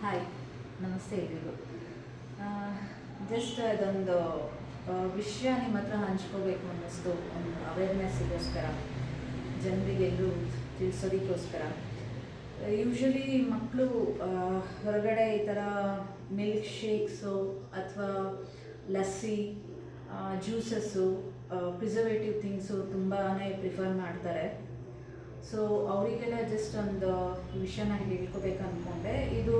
Hi, ನಮಸ್ತೆ ಎಲ್ರಿಗೂ. Just ಅದೊಂದು ವಿಷಯ ನಿಮ್ಮ ಹತ್ರ ಹಂಚ್ಕೋಬೇಕು ಅನ್ನಿಸ್ತು. ಒಂದು ಅವೇರ್ನೆಸ್ಸಿಗೋಸ್ಕರ, ಜನರಿಗೆಲ್ಲರೂ ತಿಳಿಸೋದಕ್ಕೋಸ್ಕರ. ಯೂಶ್ವಲಿ ಮಕ್ಕಳು ಹೊರಗಡೆ ಈ ಥರ ಮಿಲ್ಕ್ ಶೇಕ್ಸು ಅಥವಾ ಲಸ್ಸಿ, ಜ್ಯೂಸಸ್ಸು, ಪ್ರಿಸರ್ವೇಟಿವ್ ಥಿಂಗ್ಸು ತುಂಬಾ ಪ್ರಿಫರ್ ಮಾಡ್ತಾರೆ. ಸೊ ಅವರಿಗೆಲ್ಲ ಜಸ್ಟ್ ಒಂದು ವಿಷಯನ ಹೇಳ್ಕೋಬೇಕು ಅಂದ್ಕೊಂಡೆ. ಇದು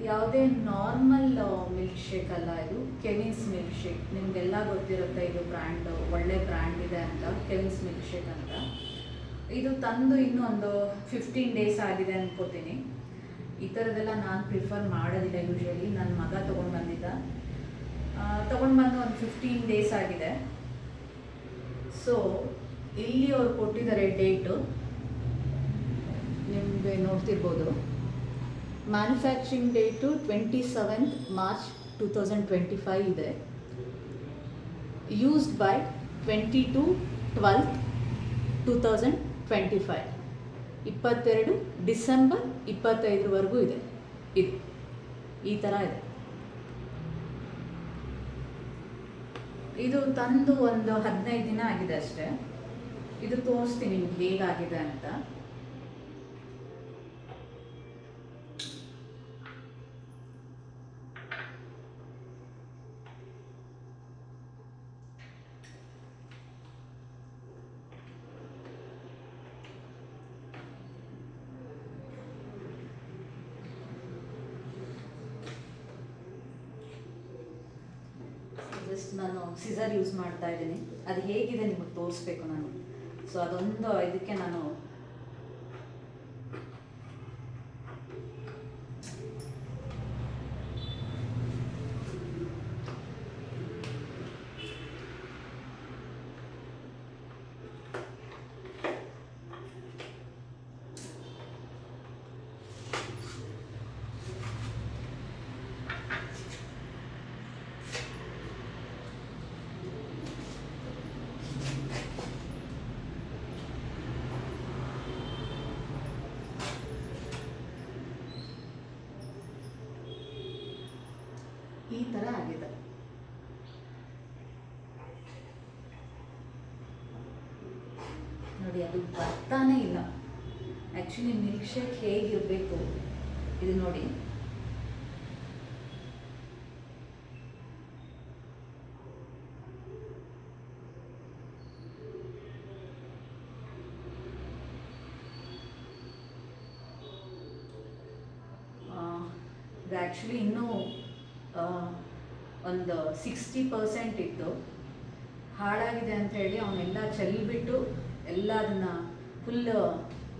ಯಾವುದೇ ನಾರ್ಮಲ್ ಮಿಲ್ಕ್ ಶೇಕ್ ಅಲ್ಲ, ಇದು ಕೆವಿನ್ಸ್ ಮಿಲ್ಕ್ ಶೇಕ್. ನಿಮಗೆಲ್ಲ ಗೊತ್ತಿರುತ್ತೆ, ಇದು ಬ್ರ್ಯಾಂಡ್ ಒಳ್ಳೆ ಬ್ರ್ಯಾಂಡ್ ಇದೆ ಅಂತ, ಕೆವಿನ್ಸ್ ಮಿಲ್ಕ್ ಶೇಕ್ ಅಂತ. ಇದು ತಂದು ಇನ್ನೂ ಒಂದು 15 ಡೇಸ್ ಆಗಿದೆ ಅನ್ಕೋತೀನಿ. ಈ ಥರದ್ದೆಲ್ಲ ನಾನು ಪ್ರಿಫರ್ ಮಾಡೋದಿಲ್ಲ. ಯೂಶ್ವಲಿ ನನ್ನ ಮಗ ತೊಗೊಂಡು ಬಂದು ಒಂದು 15 ಡೇಸ್ ಆಗಿದೆ. ಸೊ ಇಲ್ಲಿ ಅವ್ರು ಕೊಟ್ಟಿದ್ದಾರೆ ಡೇಟು, ನಿಮಗೆ ನೋಡ್ತಿರ್ಬೋದು. ಮ್ಯಾನುಫ್ಯಾಕ್ಚರಿಂಗ್ ಡೇಟು 27th March 2025 ಇದೆ. ಯೂಸ್ಡ್ ಬೈ 22/12/2025, 22 ಡಿಸೆಂಬರ್ 25 ಇದೆ. ಇದು ಈ ಥರ ಇದೆ. ಇದು ತಂದು ಒಂದು 15 ದಿನ ಆಗಿದೆ ಅಷ್ಟೇ. ಇದು ತೋರಿಸ್ತೀನಿ ನಿಮ್ಗೆ ಹೇಗಾಗಿದೆ ಅಂತ. ಜಸ್ಟ್ ನಾನು ಸಿಸರ್ ಯೂಸ್ ಮಾಡ್ತಾ ಇದ್ದೀನಿ. ಅದು ಹೇಗಿದೆ ನಿಮಗೆ ತೋರಿಸ್ಬೇಕು ನಾನು. ಸೊ ಅದೊಂದು ಇದಕ್ಕೆ ನಾನು ಈ ಥರ ಆಗಿದೆ. ನೋಡಿ, ಅದು ಬರ್ತಾನೆ ಇಲ್ಲ. ಆ್ಯಕ್ಚುಲಿ ಮಿಲ್ಕ್ ಶೇಕ್ ಹೇಗಿರಬೇಕು ಇದು ನೋಡಿ. ಇದು ಆ್ಯಕ್ಚುಲಿ ಇನ್ನೂ ಒಂದು 60% ಇತ್ತು. ಹಾಳಾಗಿದೆ ಅಂತ ಹೇಳಿ ಅವನ್ನೆಲ್ಲ ಚೆಲ್ಲಿಬಿಟ್ಟು, ಎಲ್ಲ ಅದನ್ನು ಫುಲ್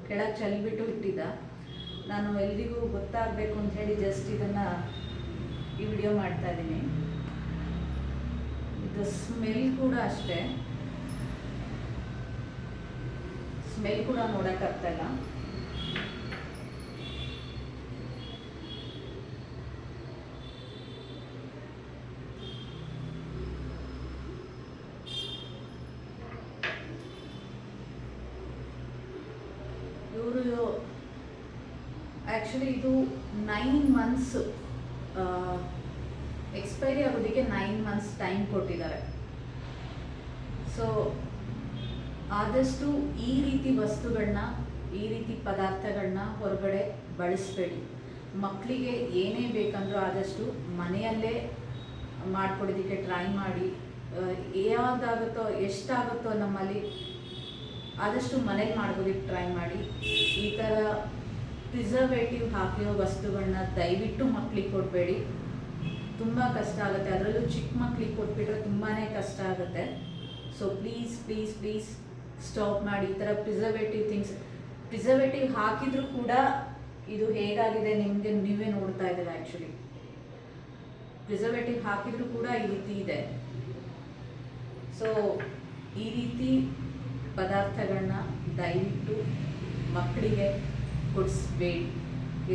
ಕೆಳಗೆ ಚೆಲ್ಲಿಬಿಟ್ಟು ಇಟ್ಟಿದ್ದ. ನಾನು ಎಲ್ರಿಗೂ ಗೊತ್ತಾಗಬೇಕು ಅಂತ ಹೇಳಿ ಜಸ್ಟ್ ಇದನ್ನು ಈ ವಿಡಿಯೋ ಮಾಡ್ತಾ ಇದ್ದೀನಿ. ಇದು ಸ್ಮೆಲ್ ಕೂಡ ಅಷ್ಟೇ, ಸ್ಮೆಲ್ ಕೂಡ ನೋಡೋಕ್ಕಾಗ್ತಾಯಿಲ್ಲ. ಇವರು ಆ್ಯಕ್ಚುಲಿ ಇದು 9 months ಎಕ್ಸ್ಪೈರಿ ಆಗೋದಕ್ಕೆ 9 months ಟೈಮ್ ಕೊಟ್ಟಿದ್ದಾರೆ. ಸೊ ಆದಷ್ಟು ಈ ರೀತಿ ವಸ್ತುಗಳನ್ನ, ಈ ರೀತಿ ಪದಾರ್ಥಗಳನ್ನ ಹೊರಗಡೆ ಬಳಸಬೇಡಿ. ಮಕ್ಕಳಿಗೆ ಏನೇ ಬೇಕಂದ್ರೂ ಆದಷ್ಟು ಮನೆಯಲ್ಲೇ ಮಾಡ್ಕೊಡೋದಕ್ಕೆ ಟ್ರೈ ಮಾಡಿ. ಯಾವುದಾಗುತ್ತೋ, ಎಷ್ಟಾಗುತ್ತೋ ನಮ್ಮಲ್ಲಿ ಆದಷ್ಟು ಮನೇಲಿ ಮಾಡ್ಬೋದಕ್ಕೆ ಟ್ರೈ ಮಾಡಿ. ಈ ಥರ ಪ್ರಿಸರ್ವೇಟಿವ್ ಹಾಕಿರೋ ವಸ್ತುಗಳನ್ನ ದಯವಿಟ್ಟು ಮಕ್ಕಳಿಗೆ ಕೊಡಬೇಡಿ. ತುಂಬ ಕಷ್ಟ ಆಗುತ್ತೆ. ಅದರಲ್ಲೂ ಚಿಕ್ಕ ಮಕ್ಕಳಿಗೆ ಕೊಟ್ಬಿಟ್ರೆ ತುಂಬಾ ಕಷ್ಟ ಆಗುತ್ತೆ. So please please please stop ಮಾಡಿ ಈ ಥರ ಪ್ರಿಸರ್ವೇಟಿವ್ ಥಿಂಗ್ಸ್. ಪ್ರಿಸರ್ವೇಟಿವ್ ಹಾಕಿದರೂ ಕೂಡ ಇದು ಹೇಗಾಗಿದೆ ನಿಮಗೆ ನೀವೇ ನೋಡ್ತಾ ಇದ್ದೀರಾ. ಆ್ಯಕ್ಚುಲಿ ಪ್ರಿಸರ್ವೇಟಿವ್ ಹಾಕಿದರೂ ಕೂಡ ಈ ರೀತಿ ಇದೆ. ಸೊ ಈ ರೀತಿ ಪದಾರ್ಥಗಳನ್ನ ದಯವಿಟ್ಟು ಮಕ್ಕಳಿಗೆ ಕೊಡಿಸ್ಬೇಡಿ.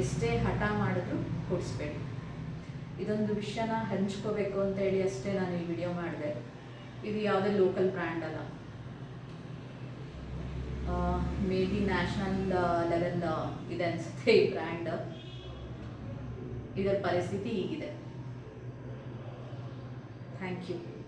ಎಷ್ಟೇ ಹಠ ಮಾಡಿದ್ರು ಕೊಡಿಸ್ಬೇಡಿ. ಇದೊಂದು ವಿಷಯನ ಹಂಚ್ಕೋಬೇಕು ಅಂತ ಹೇಳಿ ಅಷ್ಟೇ ನಾನು ಈ ವಿಡಿಯೋ ಮಾಡಿದೆ. ಇದು ಯಾವುದೇ ಲೋಕಲ್ ಬ್ರ್ಯಾಂಡ್ ಅಲ್ಲ. ಮೇ ಬಿ ನ್ಯಾಷನಲ್ ಲೆವೆಲ್ ಇದೆ ಅನಿಸುತ್ತೆ ಈ ಬ್ರ್ಯಾಂಡ್. ಇದರ ಪರಿಸ್ಥಿತಿ ಹೀಗಿದೆ. Thank you.